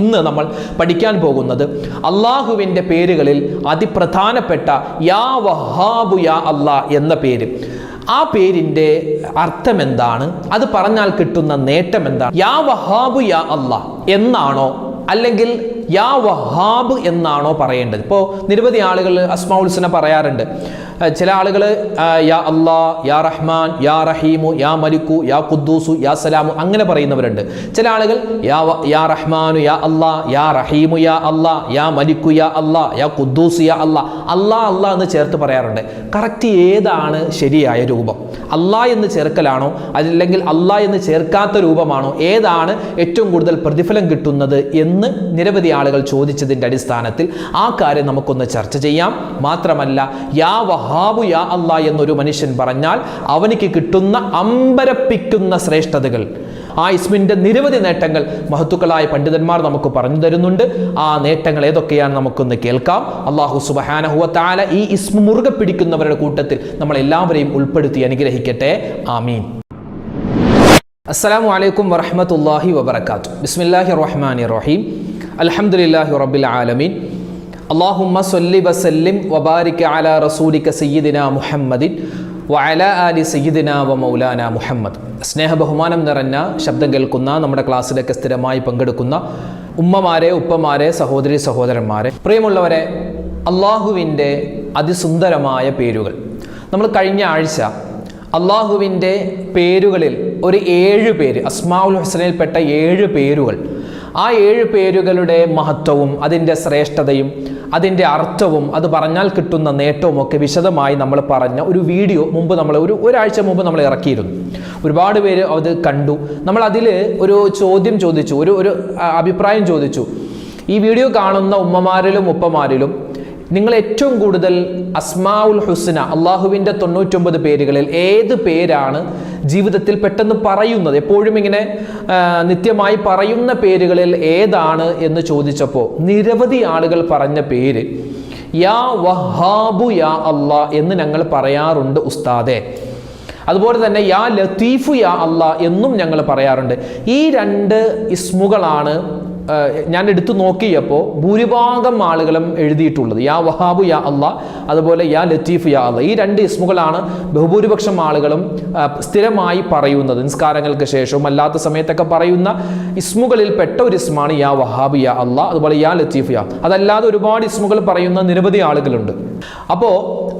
ഇന്ന് നമ്മൾ പഠിക്കാൻ പോകുന്നത് അള്ളാഹുവിൻ്റെ പേരുകളിൽ അതിപ്രധാനപ്പെട്ട യാ വഹാബു യാ അല്ലാ എന്ന പേര്. ആ പേരിൻ്റെ അർത്ഥം എന്താണ്, അത് പറഞ്ഞാൽ കിട്ടുന്ന നേട്ടം എന്താണ്? യാ വഹാബു യാ അല്ലാ എന്നാണോ അല്ലെങ്കിൽ യാ വഹാബ് എന്നാണോ പറയേണ്ടത്? ഇപ്പോൾ നിരവധി ആളുകൾ അസ്മാഉൽ ഹുസ്ന പറയാറുണ്ട്. ചില ആളുകൾ യാ അല്ലാ, യാ റഹ്മാൻ, യാ റഹീമു, യാ മലിക്കു, യാ ഖുദ്ദൂസു, യാ സലാമു അങ്ങനെ പറയുന്നവരുണ്ട്. ചില ആളുകൾ യാ റഹ്മാനു യാ അല്ലാ, യാ റഹീമു യാ അല്ലാ, യാ മലിക്കു യാ അല്ലാ, യാ ഖുദ്ദൂസു യാ അല്ലാ, അല്ലാ അല്ലാ എന്ന് ചേർത്ത് പറയാറുണ്ട്. കറക്റ്റ് ഏതാണ് ശരിയായ രൂപം? അല്ലാ എന്ന് ചേർക്കലാണോ അല്ലെങ്കിൽ അല്ലാ എന്ന് ചേർക്കാത്ത രൂപമാണോ? ഏതാണ് ഏറ്റവും കൂടുതൽ പ്രതിഫലം കിട്ടുന്നത് എന്ന് നിരവധി ആളുകൾ ചോദിച്ചതിൻ്റെ അടിസ്ഥാനത്തിൽ ആ കാര്യം നമുക്കൊന്ന് ചർച്ച ചെയ്യാം. മാത്രമല്ല യാ വഹാബു യാ അല്ലാ എന്നൊരു മനുഷ്യൻ പറഞ്ഞാൽ അവനിക്ക് കിട്ടുന്ന അമ്പരപ്പിക്കുന്ന ശ്രേഷ്ഠതകൾ, ആ ഇസ്മിൻ്റെ നിരവധി നേട്ടങ്ങൾ മഹത്തുക്കളായ പണ്ഡിതന്മാർ നമുക്ക് പറഞ്ഞു തരുന്നുണ്ട്. ആ നേട്ടങ്ങൾ ഏതൊക്കെയാണ് നമുക്കൊന്ന് കേൾക്കാം. അല്ലാഹു സുബ്ഹാനഹു വ തആല ഈ ഇസ്മ മുറുകെ പിടിക്കുന്നവരുടെ കൂട്ടത്തിൽ നമ്മളെല്ലാവരെയും ഉൾപ്പെടുത്തി അനുഗ്രഹിക്കട്ടെ. ആമീൻ. അസ്സലാമു അലൈക്കും വറഹ്മത്തുള്ളാഹി വബറകാതുഹു. ബിസ്മില്ലാഹിർ റഹ്മാനിർ റഹീം. അൽഹംദുലില്ലാഹി റബ്ബിൽ ആലമീൻ. അല്ലാഹുമ്മ സ്വല്ലി വസല്ലിം വബാരിക് അലാ റസൂലിക സയ്യിദിനാ മുഹമ്മദിൻ വഅലാ ആലി സയ്യിദിനാ വ മൗലാനാ മുഹമ്മദ്. സ്നേഹ ബഹുമാനം നിറഞ്ഞ ശബ്ദം കേൾക്കുന്ന നമ്മുടെ ക്ലാസ്സിലൊക്കെ സ്ഥിരമായി പങ്കെടുക്കുന്ന ഉമ്മമാരെ, ഉപ്പമാരെ, സഹോദരി സഹോദരന്മാരെ, പ്രിയമുള്ളവരെ, അള്ളാഹുവിൻ്റെ അതിസുന്ദരമായ പേരുകൾ. നമ്മൾ കഴിഞ്ഞ ആഴ്ച അള്ളാഹുവിൻ്റെ പേരുകളിൽ ഒരു 7 പേര്, അസ്മാഉൽ ഹുസ്നയിൽപ്പെട്ട 7 പേരുകൾ, ആ 7 പേരുകളുടെ മഹത്വവും അതിൻ്റെ ശ്രേഷ്ഠതയും അതിൻ്റെ അർത്ഥവും അത് പറഞ്ഞാൽ കിട്ടുന്ന നേട്ടവും ഒക്കെ വിശദമായി നമ്മൾ പറഞ്ഞ ഒരു വീഡിയോ മുമ്പ് നമ്മൾ ഒരാഴ്ച മുമ്പ് നമ്മൾ ഇറക്കിയിരുന്നു. ഒരുപാട് പേര് അത് കണ്ടു. നമ്മൾ അതിൽ ഒരു ചോദ്യം ചോദിച്ചു, ഒരു അഭിപ്രായം ചോദിച്ചു. ഈ വീഡിയോ കാണുന്ന ഉമ്മമാരിലും ഉപ്പമാരിലും നിങ്ങൾ ഏറ്റവും കൂടുതൽ അസ്മാഉൽ ഹുസ്ന, അള്ളാഹുവിൻ്റെ 99 പേരുകളിൽ ഏത് പേരാണ് ജീവിതത്തിൽ പെട്ടെന്ന് പറയുന്നത്, എപ്പോഴും ഇങ്ങനെ നിത്യമായി പറയുന്ന പേരുകളിൽ ഏതാണ് എന്ന് ചോദിച്ചപ്പോൾ നിരവധി ആളുകൾ പറഞ്ഞ പേര് യാ വഹാബു യാ അല്ലാ എന്ന് ഞങ്ങൾ പറയാറുണ്ട് ഉസ്താദേ. അതുപോലെ തന്നെ യാ ലത്തീഫു യാ അല്ലാ എന്നും ഞങ്ങൾ പറയാറുണ്ട്. ഈ 2 ഇസ്മുകളാണ് ഞാൻ എടുത്തു നോക്കിയപ്പോൾ ഭൂരിഭാഗം ആളുകളും എഴുതിയിട്ടുള്ളത്. യാ വഹാബു യാ അല്ലാ, അതുപോലെ യാ ലത്തീഫ് യാ അല്ലാ. ഈ 2 ഇസ്മുകളാണ് ബഹുഭൂരിപക്ഷം ആളുകളും സ്ഥിരമായി പറയുന്നത്. നിസ്കാരങ്ങൾക്ക് ശേഷവും അല്ലാത്ത സമയത്തൊക്കെ പറയുന്ന ഇസ്മുകളിൽ പെട്ട ഒരു ഇസ്മാണ് യാ വഹാബു യാ അല്ലാ, അതുപോലെ യാ ലത്തീഫ് യാ. അതല്ലാതെ ഒരുപാട് ഇസ്മുകൾ പറയുന്ന നിരവധി ആളുകളുണ്ട്. അപ്പോൾ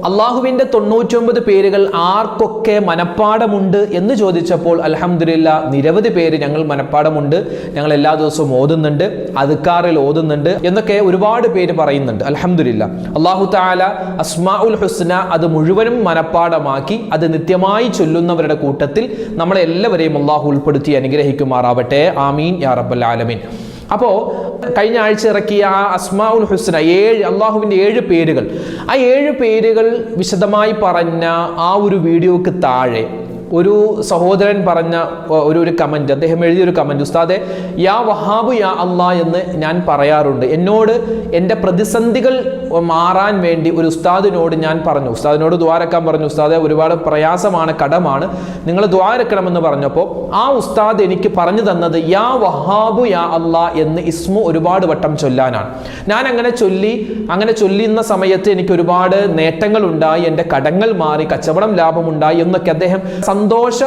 അള്ളാഹുവിൻ്റെ 99 പേരുകൾ ആർക്കൊക്കെ മനപ്പാടമുണ്ട് എന്ന് ചോദിച്ചപ്പോൾ അൽഹംദുലില്ലാ നിരവധി പേര് ഞങ്ങൾ മനപ്പാടമുണ്ട്, ഞങ്ങൾ എല്ലാ ദിവസവും ഓതുന്നുണ്ട്, അദ്കാറിൽ ഓതുന്നുണ്ട് എന്നൊക്കെ ഒരുപാട് പേര് പറയുന്നുണ്ട്. അൽഹംദുലില്ലാ. അല്ലാഹു തആല അസ്മാഉൽ ഹുസ്ന അത് മുഴുവനും മനപ്പാടമാക്കി അത് നിത്യമായി ചൊല്ലുന്നവരുടെ കൂട്ടത്തിൽ നമ്മളെ എല്ലാവരെയും അല്ലാഹു ഉൾപ്പെടുത്തി അനുഗ്രഹിക്കുമാറാവട്ടെ. ആമീൻ യാ റബ്ബൽ ആലമീൻ. അപ്പോൾ കഴിഞ്ഞ ആഴ്ച ഇറക്കിയ ആ അസ്മാഉൽ ഹുസ്ന 7 അള്ളാഹുവിൻ്റെ 7 പേരുകൾ, ആ 7 പേരുകൾ വിശദമായി പറഞ്ഞ ആ ഒരു വീഡിയോക്ക് താഴെ ഒരു സഹോദരൻ പറഞ്ഞ ഒരു കമൻറ്റ്, അദ്ദേഹം എഴുതിയൊരു കമൻറ്റ്, ഉസ്താദെ യാ വഹാബു യാ അല്ലാ എന്ന് ഞാൻ പറയാറുണ്ട്. എന്നോട് എൻ്റെ പ്രതിസന്ധികൾ മാറാൻ വേണ്ടി ഒരു ഉസ്താദിനോട് ഞാൻ പറഞ്ഞു, ഉസ്താദിനോട് ദ്വാരക്കാൻ പറഞ്ഞു. ഉസ്താദെ ഒരുപാട് പ്രയാസമാണ്, കടമാണ്, നിങ്ങൾ ദ്വാരക്കണമെന്ന് പറഞ്ഞപ്പോൾ ആ ഉസ്താദ് എനിക്ക് പറഞ്ഞു തന്നത് യാ വഹാബു യാ അല്ലാ എന്ന് ഇസ്മു ഒരുപാട് വട്ടം ചൊല്ലാനാണ്. ഞാൻ അങ്ങനെ ചൊല്ലുന്ന സമയത്ത് എനിക്ക് ഒരുപാട് നേട്ടങ്ങൾ ഉണ്ടായി, എൻ്റെ കടങ്ങൾ മാറി, കച്ചവടം ലാഭമുണ്ടായി എന്നൊക്കെ അദ്ദേഹം സന്തോഷ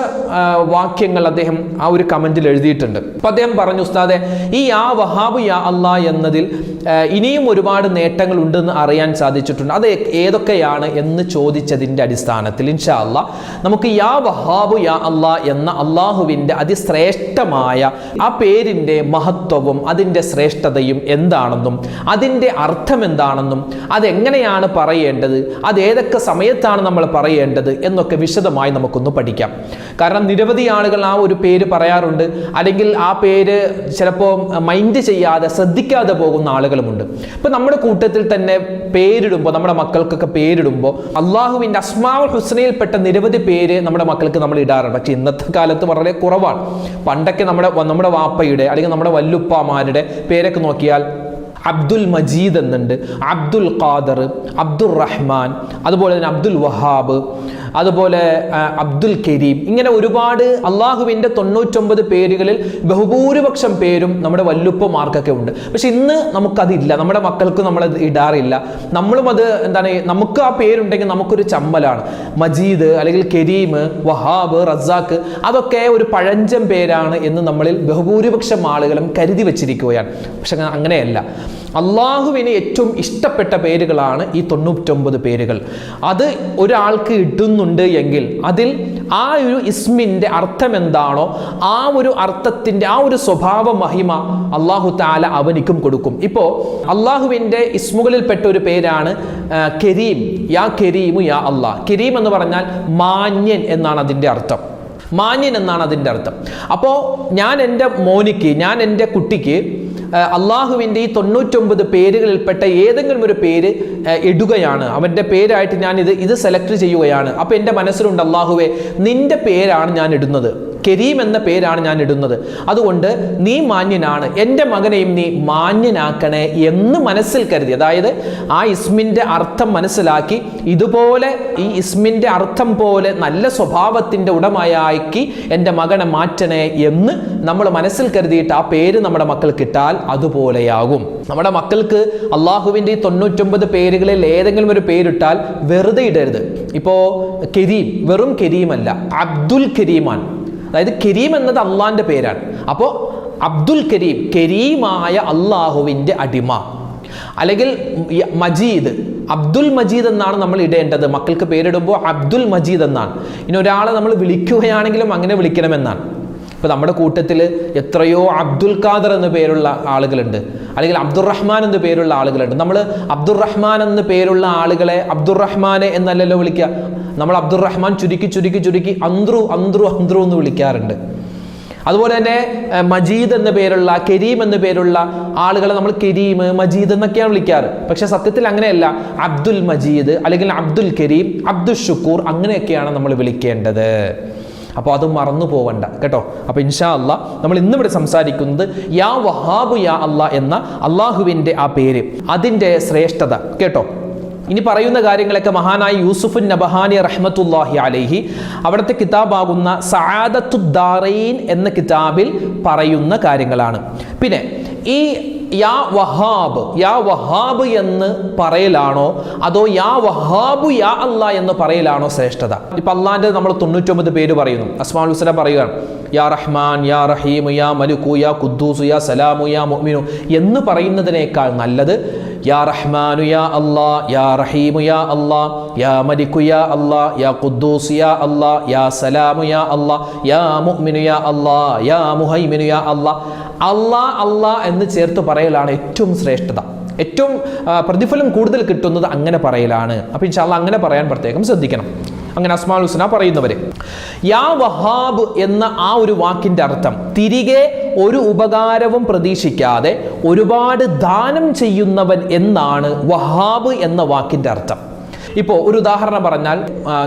വാക്യങ്ങൾ അദ്ദേഹം ആ ഒരു കമന്റിൽ എഴുതിയിട്ടുണ്ട്. അപ്പൊ അദ്ദേഹം പറഞ്ഞു, ഉസ്താദെ ഈ യാ വഹാബു യാ അല്ലാ എന്നതിൽ ഇനിയും ഒരുപാട് നേട്ടങ്ങൾ ഉണ്ടെന്ന് അറിയാൻ സാധിച്ചിട്ടുണ്ട്, അത് ഏതൊക്കെയാണ് എന്ന് ചോദിച്ചതിൻ്റെ അടിസ്ഥാനത്തിൽ ഇൻഷാ അല്ലാ നമുക്ക് യാ വഹാബു യാ അല്ലാ എന്ന അള്ളാഹുവിൻ്റെ അതിശ്രേഷ്ഠമായ ആ പേരിൻ്റെ മഹത്വവും അതിൻ്റെ ശ്രേഷ്ഠതയും എന്താണെന്നും അതിൻ്റെ അർത്ഥം എന്താണെന്നും അതെങ്ങനെയാണ് പറയേണ്ടത്, അത് ഏതൊക്കെ സമയത്താണ് നമ്മൾ പറയേണ്ടത് എന്നൊക്കെ വിശദമായി നമുക്കൊന്ന് പഠിക്കാം. കാരണം നിരവധി ആളുകൾ ആ ഒരു പേര് പറയാറുണ്ട്, അല്ലെങ്കിൽ ആ പേര് ചിലപ്പോൾ മൈൻഡ് ചെയ്യാതെ ശ്രദ്ധിക്കാതെ പോകുന്ന ആളുകളുമുണ്ട്. ഇപ്പം നമ്മുടെ കൂട്ടത്തിൽ തന്നെ പേരിടുമ്പോൾ, നമ്മുടെ മക്കൾക്കൊക്കെ പേരിടുമ്പോൾ അള്ളാഹുവിൻ്റെ അസ്മാഉൽ ഹുസ്നയിൽപ്പെട്ട നിരവധി പേര് നമ്മുടെ മക്കൾക്ക് നമ്മൾ ഇടാറുണ്ട്. പക്ഷെ ഇന്നത്തെ കാലത്ത് വളരെ കുറവാണ്. പണ്ടൊക്കെ നമ്മുടെ വാപ്പയുടെ അല്ലെങ്കിൽ നമ്മുടെ വല്ലുപ്പാമാരുടെ പേരൊക്കെ നോക്കിയാൽ അബ്ദുൽ മജീദ് എന്നുണ്ട്, അബ്ദുൽ ഖാദർ, അബ്ദുർ റഹ്മാൻ, അതുപോലെ തന്നെ അബ്ദുൽ വഹാബ്, അതുപോലെ അബ്ദുൽ കരീം, ഇങ്ങനെ ഒരുപാട് അള്ളാഹുവിൻ്റെ 99 പേരുകളിൽ ബഹുഭൂരിപക്ഷം പേരും നമ്മുടെ വല്ലുപ്പമാർക്കൊക്കെ ഉണ്ട്. പക്ഷെ ഇന്ന് നമുക്കതില്ല, നമ്മുടെ മക്കൾക്ക് നമ്മളത് ഇടാറില്ല. നമ്മളും അത് എന്താണ്, നമുക്ക് ആ പേരുണ്ടെങ്കിൽ നമുക്കൊരു ചമ്മലാണ്. മജീദ് അല്ലെങ്കിൽ കരീം, വഹാബ്, റസാഖ്, അതൊക്കെ ഒരു പഴഞ്ചൻ പേരാണ് എന്ന് നമ്മളിൽ ബഹുഭൂരിപക്ഷം ആളുകളും കരുതി വെച്ചിരിക്കുകയാണ്. പക്ഷെ അങ്ങനെയല്ല. അള്ളാഹുവിന് ഏറ്റവും ഇഷ്ടപ്പെട്ട പേരുകളാണ് ഈ 99 പേരുകൾ. അത് ഒരാൾക്ക് ഇടുന്നുണ്ട് എങ്കിൽ അതിൽ ആ ഒരു ഇസ്മിൻ്റെ അർത്ഥം എന്താണോ ആ ഒരു അർത്ഥത്തിൻ്റെ ആ ഒരു സ്വഭാവ മഹിമ അള്ളാഹു താല അവനിക്കും കൊടുക്കും. ഇപ്പോൾ അള്ളാഹുവിൻ്റെ ഇസ്മുകളിൽപ്പെട്ട ഒരു പേരാണ് കരീം. യാ കരീമു യാ അള്ളാഹ്. കരീം എന്ന് പറഞ്ഞാൽ മാന്യൻ എന്നാണ് അതിൻ്റെ അർത്ഥം. മാന്യൻ എന്നാണ് അതിൻ്റെ അർത്ഥം. അപ്പോൾ ഞാൻ എൻ്റെ മോനിക്ക്, ഞാൻ എൻ്റെ കുട്ടിക്ക് അള്ളാഹുവിൻ്റെ ഈ 99 പേരുകളിൽപ്പെട്ട ഏതെങ്കിലും ഒരു പേര് ഇടുകയാണ്, അവൻ്റെ പേരായിട്ട് ഞാൻ ഇത് സെലക്ട് ചെയ്യുകയാണ്. അപ്പോൾ എൻ്റെ മനസ്സിലുണ്ട്, അള്ളാഹുവേ നിൻ്റെ പേരാണ് ഞാൻ ഇടുന്നത്, കരീം എന്ന പേരാണ് ഞാൻ ഇടുന്നത്, അതുകൊണ്ട് നീ മാന്യനാണ്, എൻ്റെ മകനെയും നീ മാന്യനാക്കണേ എന്ന് മനസ്സിൽ കരുതി, അതായത് ആ ഇസ്മിൻ്റെ അർത്ഥം മനസ്സിലാക്കി ഇതുപോലെ ഈ ഇസ്മിൻ്റെ അർത്ഥം പോലെ നല്ല സ്വഭാവത്തിൻ്റെ ഉടമയാക്കി എൻ്റെ മകനെ മാറ്റണേ എന്ന് നമ്മൾ മനസ്സിൽ കരുതിയിട്ട് ആ പേര് നമ്മുടെ മക്കൾക്ക് ഇട്ടാൽ അതുപോലെയാകും. നമ്മുടെ മക്കൾക്ക് അള്ളാഹുവിൻ്റെ ഈ 99 പേരുകളിൽ ഏതെങ്കിലും ഒരു പേരിട്ടാൽ വെറുതെ ഇടരുത്. ഇപ്പോൾ കരീം വെറും കരീമല്ല, അബ്ദുൽ കരീമാണ്. അതായത് കരീം എന്നത് അള്ളാഹിൻ്റെ പേരാണ്. അപ്പോൾ അബ്ദുൽ കരീം, കരീമായ അള്ളാഹുവിൻ്റെ അടിമ. അല്ലെങ്കിൽ മജീദ്, അബ്ദുൽ മജീദ് എന്നാണ് നമ്മൾ ഇടേണ്ടത്. മക്കൾക്ക് പേരിടുമ്പോൾ അബ്ദുൽ മജീദ് എന്നാണ്. ഇനി ഒരാളെ നമ്മൾ വിളിക്കുകയാണെങ്കിലും അങ്ങനെ വിളിക്കണമെന്നാണ്. ഇപ്പോൾ നമ്മുടെ കൂട്ടത്തിൽ എത്രയോ അബ്ദുൽ ഖാദർ എന്ന് പേരുള്ള ആളുകളുണ്ട്, അല്ലെങ്കിൽ അബ്ദുറഹ്മാൻ എന്ന് പേരുള്ള ആളുകളുണ്ട്. നമ്മൾ അബ്ദുറഹ്മാൻ എന്ന് പേരുള്ള ആളുകളെ അബ്ദുറഹ്മാനെ എന്നല്ലല്ലോ വിളിക്കുക. നമ്മൾ അബ്ദുറഹ്മാൻ ചുരുക്കി അന്ത്രു എന്ന് വിളിക്കാറുണ്ട്. അതുപോലെ തന്നെ മജീദ് എന്ന പേരുള്ള, കരീം എന്ന പേരുള്ള ആളുകളെ നമ്മൾ കരീം, മജീദ് എന്നൊക്കെയാണ് വിളിക്കാറ്. പക്ഷെ സത്യത്തിൽ അങ്ങനെയല്ല. അബ്ദുൽ മജീദ് അല്ലെങ്കിൽ അബ്ദുൽ കരീം, അബ്ദുൽ ഷുക്കൂർ, അങ്ങനെയൊക്കെയാണ് നമ്മൾ വിളിക്കേണ്ടത്. അപ്പോൾ അത് മറന്നു പോവണ്ട കേട്ടോ. അപ്പോൾ ഇൻഷാ അല്ലാഹ് നമ്മൾ ഇന്നിവിടെ സംസാരിക്കുന്നത് യാ വഹാബ് യാ അല്ലാഹ് എന്ന അള്ളാഹുവിൻ്റെ ആ പേര്, അതിൻ്റെ ശ്രേഷ്ഠത കേട്ടോ. ഇനി പറയുന്ന കാര്യങ്ങളൊക്കെ മഹാനായ യൂസുഫ് നബഹാനി റഹ്മത്തുല്ലാഹി അലൈഹി അവിടുത്തെ കിതാബാകുന്ന സആദത്തുദ്ദാറൈൻ എന്ന കിതാബിൽ പറയുന്ന കാര്യങ്ങളാണ്. പിന്നെ ഈ യാ വഹാബ് എന്ന് പറയലാണോ അതോ യാ വഹാബു യാ അല്ലാഹ് എന്ന് പറയലാണോ ശ്രേഷ്ഠത? ഇപ്പം അള്ളാഹിൻ്റെ നമ്മൾ 99 പേര് പറയുന്നു, അസ്മാഉൽ ഹുസ്ന പറയുകയാണ്, യാ റഹ്മാൻ, യാ റഹീം, യാ മലിക്കു, യാ ഖുദ്ദൂസ്, യാ സലാമു, യാ മുഅ്മിനു എന്ന് പറയുന്നതിനേക്കാൾ നല്ലത് യാ റഹ്മാനു യാ അല്ലാഹ്, യാ റഹീമു യാ അല്ലാഹ്, യാ മലിക്കു യാ അല്ലാഹ്, യാ ഖുദ്ദൂസ് യാ അല്ലാഹ്, യാ സലാമു യാ അല്ലാഹ്, യാ മുഅ്മിനു യാ അല്ലാഹ്, യാ മുഹൈമിനു യാ അല്ലാഹ്. അല്ലാഹ് എന്ന് ചേർത്ത് പറയലാണ് ഏറ്റവും ശ്രേഷ്ഠത. ഏറ്റവും പ്രതിഫലം കൂടുതൽ കിട്ടുന്നത് അങ്ങനെ പറയലാണ്. അപ്പോൾ ഇൻഷാ അല്ലാഹ് അങ്ങനെ പറയാൻ പ്രത്യേകം ശ്രദ്ധിക്കണം. അങ്ങനെ അസ്മാഉൽ ഹുസ്ന പറയുന്നവരെ യാ വഹാബ് എന്ന ആ ഒരു വാക്കിൻ്റെ അർത്ഥം തിരികെ ഒരു ഉപകാരവും പ്രതീക്ഷിക്കാതെ ഒരുപാട് ദാനം ചെയ്യുന്നവൻ എന്നാണ് വഹാബ് എന്ന വാക്കിൻ്റെ അർത്ഥം. ഇപ്പോൾ ഒരു ഉദാഹരണം പറഞ്ഞാൽ,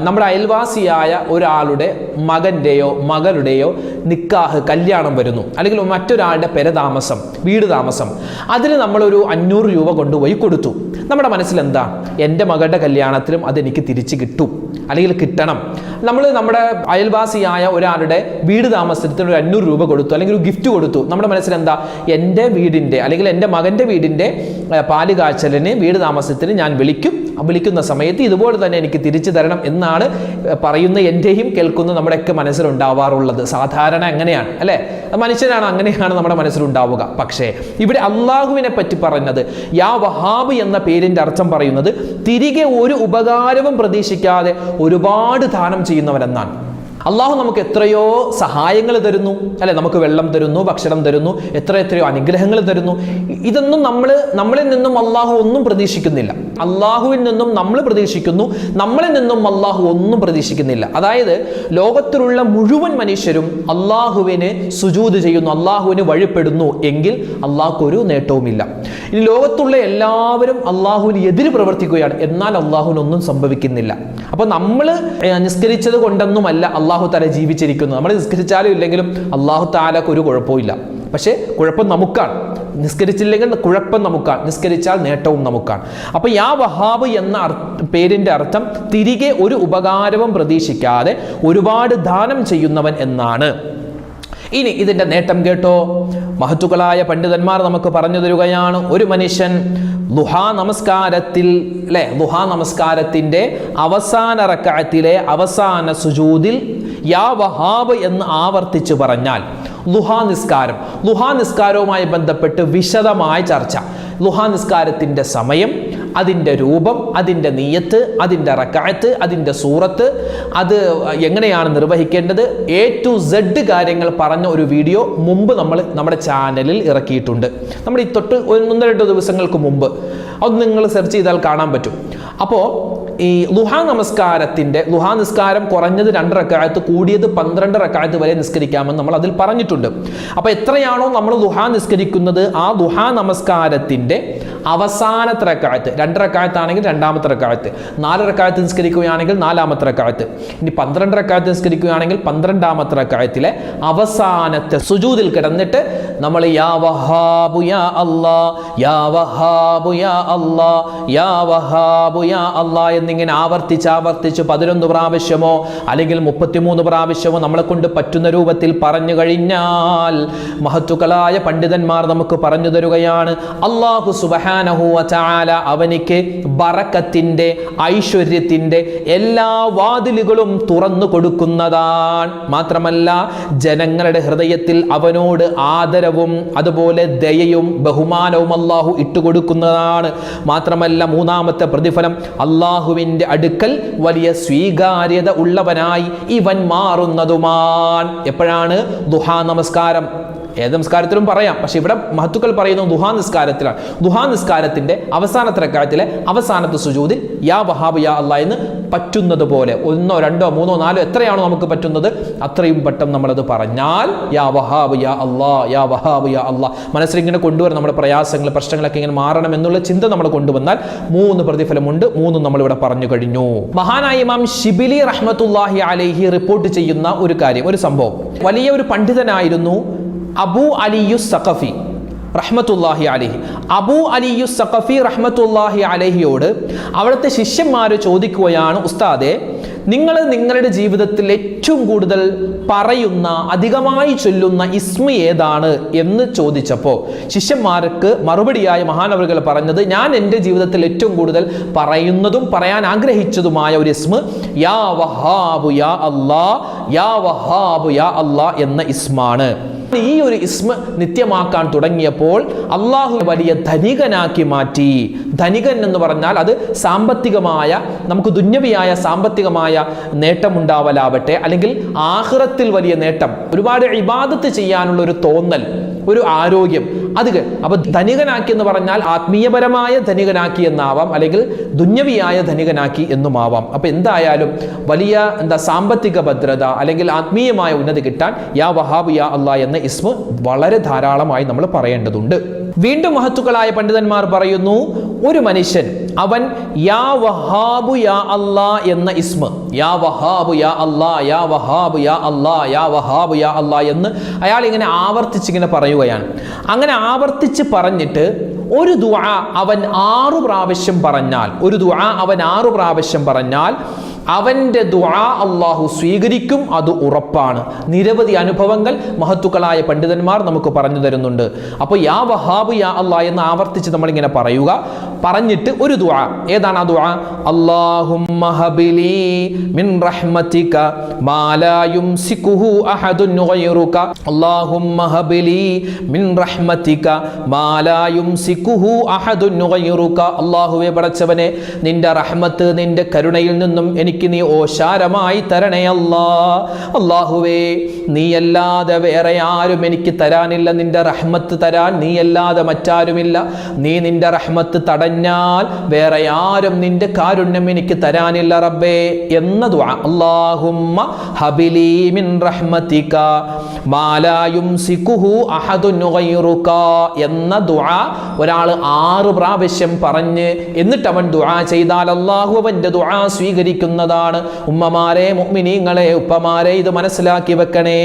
നമ്മുടെ അയൽവാസിയായ ഒരാളുടെ മകൻ്റെയോ മകളുടെയോ നിക്കാഹ്, കല്യാണം വരുന്നു, അല്ലെങ്കിൽ മറ്റൊരാളുടെ പെരതാമസം, വീട് താമസം, അതിന് നമ്മളൊരു 500 രൂപ കൊണ്ടുപോയി കൊടുത്തു. നമ്മുടെ മനസ്സിൽ എന്താ, എൻ്റെ മകളുടെ കല്യാണത്തിലും അതെനിക്ക് തിരിച്ച് കിട്ടും അല്ലെങ്കിൽ കിട്ടണം. നമ്മൾ നമ്മുടെ അയൽവാസിയായ ഒരാളുടെ വീട് താമസത്തിന് ഒരു 500 രൂപ കൊടുത്തു, അല്ലെങ്കിൽ ഒരു ഗിഫ്റ്റ് കൊടുത്തു. നമ്മുടെ മനസ്സിൽ എന്താ, എൻ്റെ വീടിൻ്റെ അല്ലെങ്കിൽ എൻ്റെ മകൻ്റെ വീടിൻ്റെ പാല് കാച്ചലിന്, വീട് താമസത്തിന് ഞാൻ വിളിക്കുന്ന സമയത്ത് ഇതുപോലെ തന്നെ എനിക്ക് തിരിച്ചു തരണം എന്നാണ് പറയുന്ന എൻ്റെയും കേൾക്കുന്ന നമ്മുടെയൊക്കെ മനസ്സിലുണ്ടാവാറുള്ളത്. സാധാരണ അങ്ങനെയാണ് അല്ലേ, മനുഷ്യനാണ്, അങ്ങനെയാണ് നമ്മുടെ മനസ്സിലുണ്ടാവുക. പക്ഷേ ഇവിടെ അള്ളാഹുവിനെ പറ്റി പറഞ്ഞത് യാ വഹാബ് എന്ന പേരിൻ്റെ അർത്ഥം പറയുന്നത് തിരികെ ഒരു ഉപകാരവും പ്രതീക്ഷിക്കാതെ ഒരുപാട് ദാനം ചെയ്യുന്നവരെന്നാണ്. അള്ളാഹു നമുക്ക് എത്രയോ സഹായങ്ങൾ തരുന്നു അല്ലെ, നമുക്ക് വെള്ളം തരുന്നു, ഭക്ഷണം തരുന്നു, എത്രയോ അനുഗ്രഹങ്ങൾ തരുന്നു. ഇതൊന്നും നമ്മളിൽ നിന്നും അള്ളാഹു ഒന്നും പ്രതീക്ഷിക്കുന്നില്ല. അള്ളാഹുവിൽ നിന്നും നമ്മൾ പ്രതീക്ഷിക്കുന്നു, നമ്മളിൽ നിന്നും അള്ളാഹു ഒന്നും പ്രതീക്ഷിക്കുന്നില്ല. അതായത് ലോകത്തിലുള്ള മുഴുവൻ മനുഷ്യരും അള്ളാഹുവിന് സുജൂദ് ചെയ്യുന്നു, അള്ളാഹുവിന് വഴിപ്പെടുന്നു എങ്കിൽ അള്ളാഹുക്ക് ഒരു നേട്ടവുമില്ല. ഇനി ലോകത്തുള്ള എല്ലാവരും അള്ളാഹുവിന് എതിര് പ്രവർത്തിക്കുകയാണ്, എന്നാൽ അള്ളാഹുവിനൊന്നും സംഭവിക്കുന്നില്ല. അപ്പോൾ നമ്മൾ നിസ്കരിച്ചത് കൊണ്ടൊന്നുമല്ല അള്ളാഹു താല ജീവിച്ചിരിക്കുന്നു. നമ്മൾ നിസ്കരിച്ചാലും ഇല്ലെങ്കിലും അള്ളാഹു താലക്ക് ഒരു കുഴപ്പമില്ല. പക്ഷേ കുഴപ്പം നമുക്കാണ്. നിസ്കരിച്ചില്ലെങ്കിൽ കുഴപ്പം നമുക്കാണ്, നിസ്കരിച്ചാൽ നേട്ടവും നമുക്കാണ്. അപ്പോൾ യാ വഹാബ് എന്ന പേരിൻ്റെ അർത്ഥം തിരികെ ഒരു ഉപകാരവും പ്രതീക്ഷിക്കാതെ ഒരുപാട് ദാനം ചെയ്യുന്നവൻ എന്നാണ്. ഇനി ഇതിൻ്റെ നേട്ടം കേട്ടോ. മഹത്തുക്കളായ പണ്ഡിതന്മാർ നമുക്ക് പറഞ്ഞു തരുകയാണ്, ഒരു മനുഷ്യൻ ദുഹാ നമസ്കാരത്തിൽ ദുഹാ നമസ്കാരത്തിൻ്റെ അവസാന റക്അത്തിലെ അവസാന സുജൂദിൽ യാ വഹാബ് എന്ന് ആവർത്തിച്ച് പറഞ്ഞാൽ ളുഹാ നിസ്കാരവുമായി ബന്ധപ്പെട്ട് വിശദമായ ചർച്ച. ളുഹാ നിസ്കാരത്തിൻ്റെ സമയം, അതിൻ്റെ രൂപം, അതിൻ്റെ നിയ്യത്ത്, അതിൻ്റെ റക്അത്ത്, അതിൻ്റെ സൂറത്ത്, അത് എങ്ങനെയാണ് നിർവഹിക്കേണ്ടത്, A to Z കാര്യങ്ങൾ പറഞ്ഞ ഒരു വീഡിയോ മുമ്പ് നമ്മൾ നമ്മുടെ ചാനലിൽ ഇറക്കിയിട്ടുണ്ട്. നമ്മൾ ഈ തൊട്ട് 1-2 ദിവസങ്ങൾക്ക് മുമ്പ് അത് നിങ്ങൾ സെർച്ച് ചെയ്താൽ കാണാൻ പറ്റും. അപ്പോൾ ഈ ളുഹാ നിസ്കാരം കുറഞ്ഞത് 2 റക്അത്ത്, കൂടിയത് 12 റക്അത്ത് വരെ നിസ്കരിക്കാമെന്ന് നമ്മൾ അതിൽ പറഞ്ഞിട്ടുണ്ട്. അപ്പോൾ എത്രയാണോ നമ്മൾ ളുഹാ നിസ്കരിക്കുന്നത്, ആ ളുഹാ നമസ്കാരത്തിൻ്റെ അവസാനത്തെ റക്അത്ത്, 2 റക്അത്ത് ആണെങ്കിൽ 2ാമത്തെ റക്അത്ത്, 4 റക്അത്ത് നിസ്കരിക്കുകയാണെങ്കിൽ 4ാമത്തെ റക്അത്ത്, ഇനി 12 റക്അത്ത് നിസ്കരിക്കുകയാണെങ്കിൽ 12ാമത്തെ റക്അത്തിലെ അവസാനത്തെ സുജൂദിൽ കിടന്നിട്ട് നമ്മൾ യാ വഹാബു യാ അല്ലാ, യാ വഹാബു യാ അല്ലാ, യാ വഹാബു യാ അല്ലാ എന്നിങ്ങനെ ആവർത്തിച്ച് 11 പ്രാവശ്യമോ അല്ലെങ്കിൽ 33 പ്രാവശ്യമോ നമ്മളെ കൊണ്ട് പറ്റുന്ന രൂപത്തിൽ പറഞ്ഞു കഴിഞ്ഞാൽ മഹത്തുക്കളായ പണ്ഡിതന്മാർ നമുക്ക് പറഞ്ഞു തരുകയാണ്, അല്ലാഹു സുബ്ഹാനഹു വ തആല അവനിക്ക് ബറക്കത്തിന്റെ, ഐശ്വര്യത്തിന്റെ എല്ലാ വാതിലുകളും തുറന്നു കൊടുക്കുന്നതാണ്. മാത്രമല്ല ജനങ്ങളുടെ ഹൃദയത്തിൽ അവനോട് ആദരവും അതുപോലെ ദയയും ബഹുമാനവും അല്ലാഹു ഇട്ടുകൊടുക്കുന്നതാണ്. മാത്രമല്ല 3ാമത്തെ പ്രതിഫലം, അല്ലാഹുവിൻ്റെ അടുക്കൽ വലിയ സ്വീകാര്യത ഉള്ളവനായി ഇവൻ മാറുന്നതുമാണ്. എപ്പോഴാണ്? ദുഹാ നമസ്കാരം. ഏത് നമസ്കാരത്തിലും പറയാം, പക്ഷെ ഇവിടെ മഹത്തുക്കൾ പറയുന്നത് ദുഹാ നിസ്കാരത്തിലാണ്. ദുഹാ നിസ്കാരത്തിന്റെ അവസാനത്തെ റക്അത്തിലെ അവസാനത്തെ സുജൂദിൽ യാ വഹാബ് യാ അല്ലാ എന്ന് പറ്റുന്നത് പോലെ 1, 2, 3, 4 എത്രയാണോ നമുക്ക് പറ്റുന്നത് അത്രയും പെട്ടെന്ന് നമ്മളത് പറഞ്ഞാൽ യാ വഹാബ് യാ അല്ലാ, യാ വഹാബ് യാ അല്ലാ മനസ്സിൽ ഇങ്ങനെ കൊണ്ടുവരണം. നമ്മുടെ പ്രയാസങ്ങൾ, പ്രശ്നങ്ങളൊക്കെ ഇങ്ങനെ മാറണം എന്നുള്ള ചിന്ത നമ്മൾ കൊണ്ടുവന്നാൽ 3 പ്രതിഫലമുണ്ട്. 3 നമ്മളിവിടെ പറഞ്ഞു കഴിഞ്ഞു. മഹാനായ ഇമാം ശിബിലി റഹ്മത്തുള്ളാഹി അലൈഹി റിപ്പോർട്ട് ചെയ്യുന്ന ഒരു കാര്യം, ഒരു സംഭവം. വലിയ ഒരു പണ്ഡിതനായിരുന്നു അബൂ അലിയു സഖഫി റഹ്മത്തുള്ളാഹി അലൈഹി. അബൂ അലിയു സഖഫി റഹ്മത്തുള്ളാഹി അലൈഹിയോട് അവിടുത്തെ ശിഷ്യന്മാർ ചോദിക്കുകയാണ്, ഉസ്താദെ, നിങ്ങൾ നിങ്ങളുടെ ജീവിതത്തിൽ ഏറ്റവും കൂടുതൽ പറയുന്ന, അധികമായി ചൊല്ലുന്ന ഇസ്മ ഏതാണ് എന്ന് ചോദിച്ചപ്പോൾ ശിഷ്യന്മാർക്ക് മറുപടിയായി മഹാനവറുകൾ പറഞ്ഞത്, ഞാൻ എൻ്റെ ജീവിതത്തിൽ ഏറ്റവും കൂടുതൽ പറയുന്നതും പറയാൻ ആഗ്രഹിച്ചതുമായ ഒരു ഇസ്മ യാ വഹാബു യാ അല്ലാ, യാ വഹാബു യാ അല്ലാ എന്ന ഇസ്മാണ്. ഈ ഒരു ഇസ്മ നിത്യമാക്കാൻ തുടങ്ങിയപ്പോൾ അള്ളാഹു വലിയ ധനികനാക്കി മാറ്റി. ധനികൻ എന്ന് പറഞ്ഞാൽ അത് സാമ്പത്തികമായ, നമുക്ക് ദുന്യവിയായ സാമ്പത്തികമായ നേട്ടമുണ്ടാവലാവട്ടെ, അല്ലെങ്കിൽ ആഖിറത്തിൽ വലിയ നേട്ടം, ഒരുപാട് ഇബാദത്ത് ചെയ്യാനുള്ള ഒരു തോന്നൽ, ഒരു ആരോഗ്യം, അത്. അപ്പൊ ധനികനാക്കി എന്ന് പറഞ്ഞാൽ ആത്മീയപരമായ ധനികനാക്കി എന്നാവാം, അല്ലെങ്കിൽ ദുന്യവിയായ ധനികനാക്കി എന്നുമാവാം. അപ്പൊ എന്തായാലും വലിയ സാമ്പത്തിക ഭദ്രത അല്ലെങ്കിൽ ആത്മീയമായ ഉന്നതി കിട്ടാൻ യാ വഹാബ് യാ അല്ലാ എന്ന ഇസ്മ വളരെ ധാരാളമായി നമ്മൾ പറയേണ്ടതുണ്ട്. വീണ്ടും മഹത്തുക്കളായ പണ്ഡിതന്മാർ പറയുന്നു, ഒരു മനുഷ്യൻ അവൻ യാ വഹാബു യാ അല്ലാ എന്ന ഇസ്മ, യാ വഹാബു യാ അല്ലാ, യാ വഹാബു യാ അല്ലാ, യാ വഹാബു യാ അല്ലാ എന്ന് അയാൾ ഇങ്ങനെ ആവർത്തിച്ചിങ്ങനെ പറയുകയാണ്. അങ്ങനെ ആവർത്തിച്ച് പറഞ്ഞിട്ട് ഒരു ദുആ അവൻ 6 പ്രാവശ്യം പറഞ്ഞാൽ, ഒരു ദുആ അവൻ 6 പ്രാവശ്യം പറഞ്ഞാൽ അവൻ്റെ ദുആ അല്ലാഹു സ്വീകരിക്കും, അത് ഉറപ്പാണ്. നിരവധി അനുഭവങ്ങൾ മഹത്തുക്കളായ പണ്ഡിതന്മാർ നമുക്ക് പറഞ്ഞു തരുന്നുണ്ട്. അപ്പോൾ യാ വഹാബ് യാ അല്ലാ എന്ന് ആവർത്തിച്ച് നമ്മളിങ്ങനെ പറയുക. പറഞ്ഞിട്ട് ഒരു ദുആ, ഏതാണ് ആ ദുആ? അല്ലാഹുമ്മ ഹബിലി മിൻ റഹ്മതിക മാ ലാ യുംസികുഹു അഹദുൻ ഗൈറുക, അല്ലാഹുമ്മ ഹബിലി മിൻ റഹ്മതിക മാ ലാ യുംസികുഹു അഹദുൻ ഗൈറുക. അല്ലാഹുവേ പടച്ചവനെ, നിന്റെ റഹ്മത്ത്, നിന്റെ കരുണയിൽ നിന്നും എനിക്ക് നീ ഓശാരമായി തരണേ അല്ലാ. അല്ലാഹുവേ, നീയല്ലാതെ വേറെ ആരും എനിക്ക് തരാനില്ല, നിന്റെ റഹ്മത്ത് തരാൻ നീയല്ലാതെ മറ്റാരുമില്ല. നീ നിന്റെ റഹ്മത്ത് തടഞ്ഞാൽ വേറെ ആരും നിന്റെ കാരുണ്യം എനിക്ക് തരാനില്ല റബ്ബേ എന്ന ദുആ. അല്ലാഹുമ്മ ഹബിലി മിൻ റഹ്മതിക മാ ലാ യുംസികുഹു അഹദുൻ ഗൈറുക എന്ന ദുആ ഒരാൾ 6 പ്രാവശ്യം പറഞ്ഞ് എന്നിട്ട് അവൻ ദുആ ചെയ്താൽ അല്ലാഹു അവന്റെ ദുആ സ്വീകരിക്കുന്ന കിട്ടുന്നതാണ്. ഉമ്മമാരെ, മുഅ്മിനീങ്ങളെ, ഉപ്പമാരെ, ഇത് മനസ്സിലാക്കി വെക്കണേ.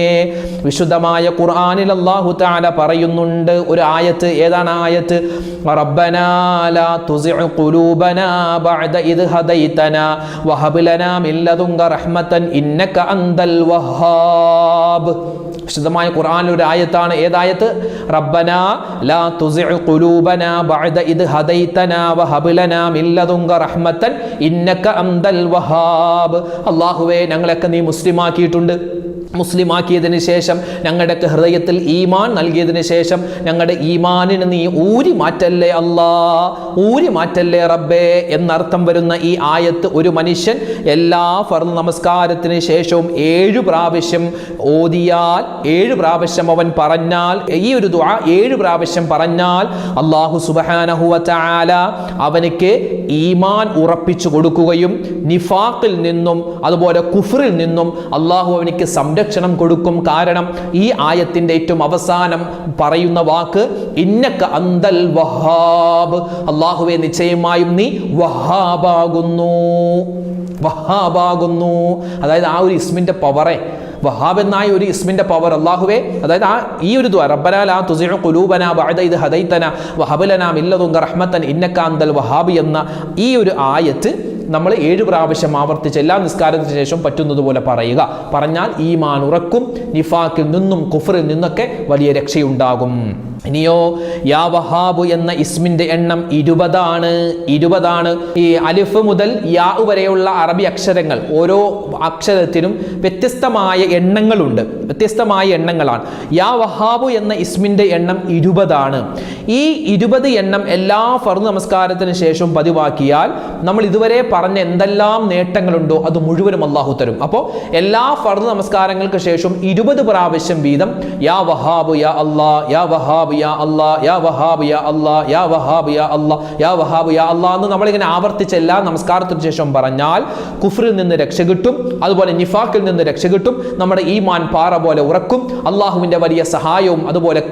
വിശുദ്ധമായ ഖുർആനിൽ അല്ലാഹു തആല പറയുന്നുണ്ട് ഒരു ആയത്ത്. ഏതാണ് ആയത്ത്? റബ്ബനാ ലാ തുസിഉ ഖുലൂബനാ ബഅദ ഇദ് ഹദൈതനാ വഹബ് ലനാ മിൻ ലദുൻക റഹ്മതൻ ഇന്നക അൻതൽ വഹ്ഹാബ്. വിശുദ്ധമായ ഖുർആനിൽ ഒരു ആയത്താണ്. ഏതായത്ത്? റബ്ബനാ ലാ തുസിഉ ഖുലൂബനാ ബഅദ ഇദ് ഹദൈതനാ വഹബ് ലനാ മിൻ ലദുൻക റഹ്മതൻ ഇന്നക അൻതൽ വഹ്ഹാബ്. അല്ലാഹുവേ, ഞങ്ങളെയൊക്കെ നീ മുസ്ലിമാക്കിയിട്ടുണ്ട്. മുസ്ലിമാക്കിയതിന് ശേഷം ഞങ്ങളുടെയൊക്കെ ഹൃദയത്തിൽ ഈമാൻ നൽകിയതിന് ശേഷം ഞങ്ങളുടെ ഈമാനിന് നീ ഊരി മാറ്റല്ലേ അല്ലാ, ഊരി മാറ്റല്ലേ റബ്ബേ എന്നർത്ഥം വരുന്ന ഈ ആയത്ത് ഒരു മനുഷ്യൻ എല്ലാ ഫർദ് നമസ്കാരത്തിന് ശേഷവും 7 പ്രാവശ്യം ഓതിയാൽ, 7 പ്രാവശ്യം അവൻ പറഞ്ഞാൽ, ഈ ഒരു ദുആ 7 പ്രാവശ്യം പറഞ്ഞാൽ അല്ലാഹു സുബ്ഹാനഹു വ തആല അവനിക്ക് ഈമാൻ ഉറപ്പിച്ചു കൊടുക്കുകയും നിഫാഖിൽ നിന്നും അതുപോലെ കുഫറിൽ നിന്നും അല്ലാഹു അവനിക്ക് സംരക്ഷണം കൊടുക്കും. കാരണം ഈ ആയത്തിന്റെ ഏറ്റവും അവസാനം പറയുന്ന വാക്ക് ഇന്നക അന്തൽ വഹാബ്. അല്ലാഹുവേ, നിശ്ചയമായും നീ വഹാബാകുന്നു, വഹാബാകുന്നു. അതായത് ആ ഒരു ഇസ്മിന്റെ പവറെ, വഹാബ് എന്നായ ഒരു ഇസ്മിന്റെ പവർ അല്ലാഹുവേ, അതായത് ഈ ഒരു ദുആ റബ്ബനാ ലാ തുസിഉ ഖുലൂബനാ ബഅദ ഇദ് ഹദൈതനാ വഹബ് ലനാ മിൻ ലദുൻക റഹ്മതൻ ഇന്നക അൻതൽ വഹാബ് എന്ന ഈ ഒരു ആയത്ത് നമ്മൾ 7 പ്രാവശ്യം ആവർത്തിച്ച് എല്ലാ നിസ്കാരത്തിന് ശേഷം പറ്റുന്നത് പോലെ പറയുക. പറഞ്ഞാൽ ഈമാൻ ഉറക്കും, നിഫാഖിൽ നിന്നും കുഫറിൽ നിന്നൊക്കെ വലിയ രക്ഷയുണ്ടാകും. ഇനിയോ യാ വഹാബ് എന്ന ഇസ്മിന്റെ എണ്ണം 20 ഈ അലിഫ് മുതൽ യാ വരെയുള്ള അറബി അക്ഷരങ്ങൾ, ഓരോ അക്ഷരത്തിനും വ്യത്യസ്തമായ എണ്ണങ്ങളുണ്ട്, വ്യത്യസ്തമായ എണ്ണങ്ങളാണ്. യാ വഹാബ് എന്ന ഇസ്മിന്റെ എണ്ണം 20. ഈ 20 എണ്ണം എല്ലാ ഫർദ് നമസ്കാരത്തിന് ശേഷം പതിവാക്കിയാൽ നമ്മൾ ഇതുവരെ പറഞ്ഞ എന്തെല്ലാം നേട്ടങ്ങളുണ്ടോ അത് മുഴുവനും അല്ലാഹു തരും. അപ്പോൾ എല്ലാ ഫർദ് നമസ്കാരങ്ങൾക്ക് ശേഷം 20 പ്രാവശ്യം വീതം യാ വഹാബ് യാ അല്ലാ, യാ വഹാബ് യാ അല്ലാ, യാ വഹാബ് യാ അല്ലാ, യാ വഹാബ് യാ അല്ലാ, യാ വഹാബ് യാ അല്ലാ എന്ന് നമ്മളിങ്ങനെ ആവർത്തിച്ച് എല്ലാ നമസ്കാരത്തിന് ശേഷം പറഞ്ഞാൽ കുഫറിൽ നിന്ന് രക്ഷ കിട്ടും, അതുപോലെ നിഫാഖിൽ നിന്ന് രക്ഷ കിട്ടും, നമ്മുടെ ഈമാൻ പാറ പോലെ ഉറക്കും, അള്ളാഹുവിന്റെ വലിയ സഹായവും അതുപോലെ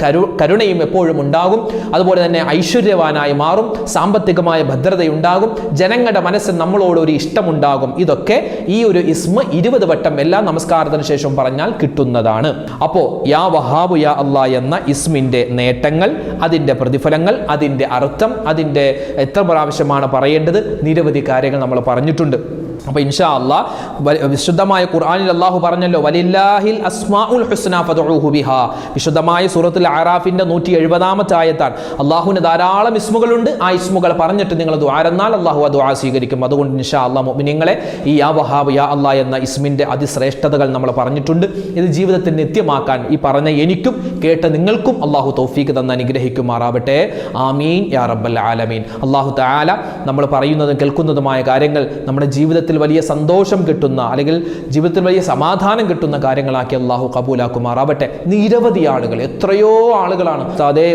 കരുണയും എപ്പോഴും ഉണ്ടാകും, അതുപോലെ തന്നെ ഐശ്വര്യവാനായി മാറും, സാമ്പത്തികമായ ഭദ്രതയുണ്ടാകും, ജനങ്ങളുടെ മനസ്സിൽ നമ്മളോട് ഒരു ഇഷ്ടമുണ്ടാകും. ഇതൊക്കെ ഈ ഒരു ഇസ്മ 20 വട്ടം എല്ലാ നമസ്കാരത്തിന് ശേഷം പറഞ്ഞാൽ കിട്ടുന്നതാണ്. അപ്പോ യാ വഹാബ് യാ അല്ലാ എന്ന ഇസ്മിന്റെ നേട്ടങ്ങൾ, അതിന്റെ പ്രതിഫലങ്ങൾ, അതിന്റെ അർത്ഥം, അതിന്റെ എത്ര പ്രാവശ്യമാണ് പറയേണ്ടത്, നിരവധി കാര്യങ്ങൾ നമ്മൾ പറഞ്ഞിട്ടുണ്ട്. അപ്പോൾ ഇൻഷാ അല്ലാഹ് വിശുദ്ധമായ ഖുർആനിൽ അല്ലാഹു പറഞ്ഞല്ലോ വലില്ലാഹിൽ അസ്മാഉൽ ഹുസ്ന ഫദ്ഉഹു ബിഹാ. വിശുദ്ധമായ സൂറത്തുൽ അറാഫിന്റെ 170ാമത്തെ ആയത്താണ്. അല്ലാഹുവിന് ധാരാളം ഇസ്മുകളുണ്ട്. ആ ഇസ്മുകൾ പറഞ്ഞിട്ട് നിങ്ങൾ ദുആ എന്നാൽ അല്ലാഹു ആ ദുആ സ്വീകരിക്കും. അതുകൊണ്ട് ഇൻഷാ അല്ലാഹ് മുഅ്മിനീങ്ങളെ ഈ യാ വഹാബ് യാ അല്ലാ എന്ന ഇസ്മിന്റെ അതിശ്രേഷ്ഠതകൾ നമ്മൾ പറഞ്ഞിട്ടുണ്ട്. ഇത് ജീവിതത്തിൽ നിത്യമാക്കാൻ ഈ പറഞ്ഞ എനിക്കും കേട്ട നിങ്ങൾക്കും അല്ലാഹു തൗഫീഖ് തന്ന് അനുഗ്രഹിക്കുമാറാവട്ടെ. ആമീൻ യാ റബ്ബൽ ആലമീൻ. അല്ലാഹു തആല നമ്മൾ പറയുന്നതും കേൾക്കുന്നതുമായ കാര്യങ്ങൾ നമ്മുടെ ജീവിതത്തിൽ വലിയ സന്തോഷം കിട്ടുന്ന, അല്ലെങ്കിൽ ജീവിതത്തിൽ വലിയ സമാധാനം കിട്ടുന്ന കാര്യങ്ങളാക്കി അല്ലാഹു കബൂലാക്കുമാറാവട്ടെ. നിരവധി ആളുകൾ, എത്രയോ ആളുകളാണ്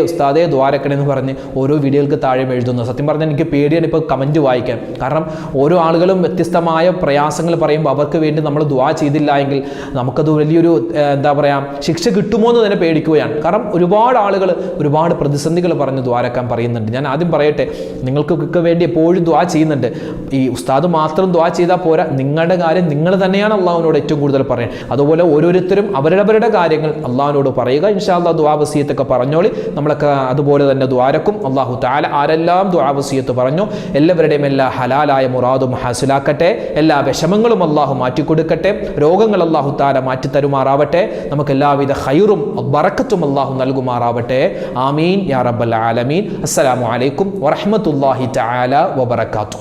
ഉസ്താദേ ദ്വാരക്കണേ എന്ന് പറഞ്ഞ് ഓരോ വീഡിയോകൾക്ക് താഴെ എഴുതുന്നത്. സത്യം പറഞ്ഞാൽ എനിക്ക് പേടിയാണ് ഇപ്പോൾ കമന്റ് വായിക്കാൻ. കാരണം ഓരോ ആളുകളും വ്യത്യസ്തമായ പ്രയാസങ്ങൾ പറയുമ്പോൾ അവർക്ക് വേണ്ടി നമ്മൾ ദുആ ചെയ്തില്ല എങ്കിൽ നമുക്കത് വലിയൊരു എന്താ പറയുക ശിക്ഷ കിട്ടുമോ എന്ന് തന്നെ പേടിക്കുകയാണ്. കാരണം ഒരുപാട് ആളുകൾ ഒരുപാട് പ്രതിസന്ധികൾ പറഞ്ഞ് ദ്വാരക്കാൻ പറയുന്നുണ്ട്. ഞാൻ ആദ്യം പറയട്ടെ, നിങ്ങൾക്കൊക്കെ വേണ്ടി എപ്പോഴും ദുആ ചെയ്യുന്നുണ്ട്. ഈ ഉസ്താദ് മാത്രം ദുആ ചെയ്താൽ പോരാ, നിങ്ങളുടെ കാര്യം നിങ്ങൾ തന്നെയാണ് അള്ളാഹുവിനോട് ഏറ്റവും കൂടുതൽ പറയുന്നത്. അതുപോലെ ഓരോരുത്തരും അവരവരുടെ കാര്യങ്ങൾ അള്ളാഹുവിനോട് പറയുക. ഇൻഷാ അല്ലാഹ് ദുആ വസിയത്തൊക്കെ പറഞ്ഞോളി. നമ്മളൊക്കെ അതുപോലെ തന്നെ ദ്വാരക്കും. അല്ലാഹു തആല ആരെല്ലാം ദുആ വസിയത്ത് പറഞ്ഞു എല്ലാവരുടെയും എല്ലാ ഹലാലായ മുറാദും ഹാസിലാക്കട്ടെ. എല്ലാ വിഷമങ്ങളും അള്ളാഹു മാറ്റിക്കൊടുക്കട്ടെ. രോഗങ്ങൾ അല്ലാഹു തആല മാറ്റിത്തരുമാറാവട്ടെ. നമുക്ക് എല്ലാവിധ ഖൈറും ബറക്കത്തും അള്ളാഹു നൽകുമാറാവട്ടെ. ആമീൻ യാ റബ്ബൽ ആലമീൻ. അസ്സലാമു അലൈക്കും വറഹ്മത്തുള്ളാഹി തആല വബറകാതുഹു.